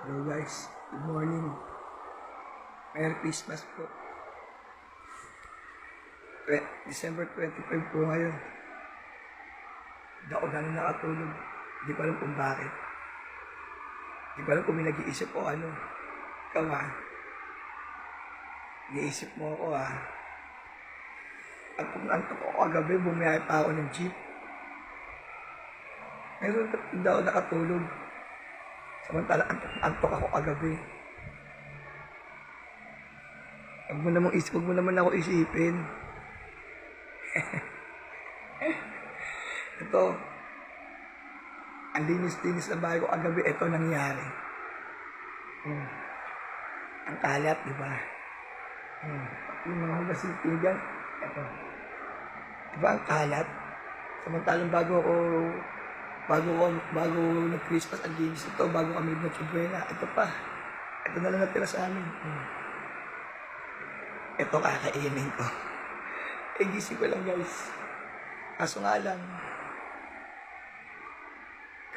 Hello guys, good morning. Merry Christmas po. December 25 po ngayon. Hindi ako ganun nakatulog. Hindi ko alam kung bakit. Hindi ko alam kung may nag-iisip o ano. Ikaw ha. Nag-iisip mo ako ha. At kung antok ako kagabi, bumiyay pa ako ng jeep. Ngayon, hindi ako nakatulog. Samantala, antok ako kagabi. Huwag mo naman ako isipin. Ito, ang linis-linis na bahay ko kagabi, ito nangyari. Ang kalat, di ba? Yung mga hugas-sitigan, ito. Di ba ang kalat? Samantalang bago nag-Christmas, ang linis ito, bago kami nag-Chibuena, ito pa. Ito na lang natira sa amin. Ito kakainin ko. Gising ko lang guys. Kaso nga lang,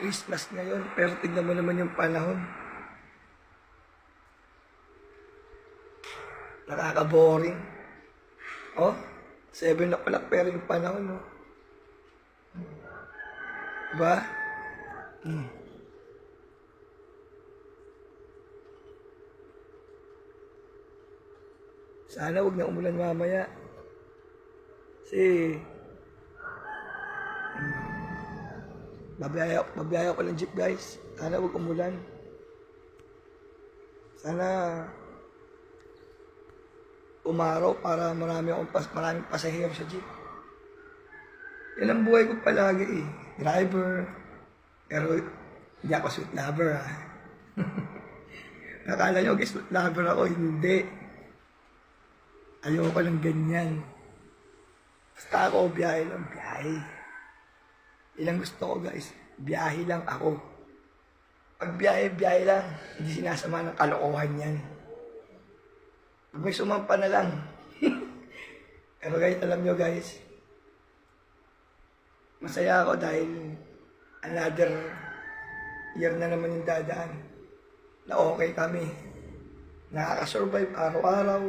Christmas ngayon, pero tignan mo naman yung panahon. Nakaka-boring. Oh, 7 o'clock pero yung panahon, no? Diba? Sana huwag na umulan mamaya. Kasi babiyaya ko ng jeep guys. Sana huwag umulan. Sana umaraw para maraming pasahero sa jeep. Yan ang buhay ko palagi eh. Driver. Pero hindi ako sweet lover ha. Nakala nyo guys, sweet lover ako. Hindi. Ayoko lang ganyan. Basta ako, biyahe lang, biyahe. Ilang gusto ko guys, biyahe lang ako. Pag biyahe lang, hindi sinasama ng kalokohan yan. Pag may sumampa na lang. Pero guys, alam nyo guys, masaya ako dahil another year na naman yung dadaan na okay kami. Nakakasurvive araw-araw.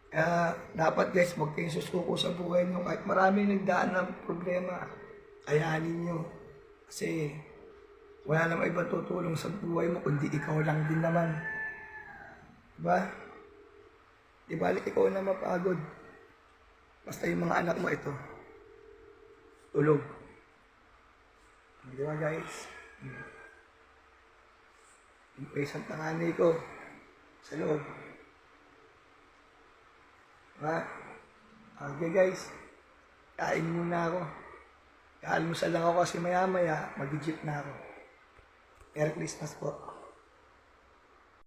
Kaya dapat guys, huwag kayong susuko sa buhay nyo. Kahit marami nagdaan ng problema, ayanin nyo. Kasi wala namang ibang tutulong sa buhay mo, kundi ikaw lang din naman. Diba? Di balik ikaw na mapagod. Basta yung mga anak mo ito, tulog. Diba guys? Yung isang tangani ko sa loob. Diba? Okay guys, kain muna ako. Kaalmusal lang ako kasi maya-maya mag-jeep na ako. Merry Christmas po.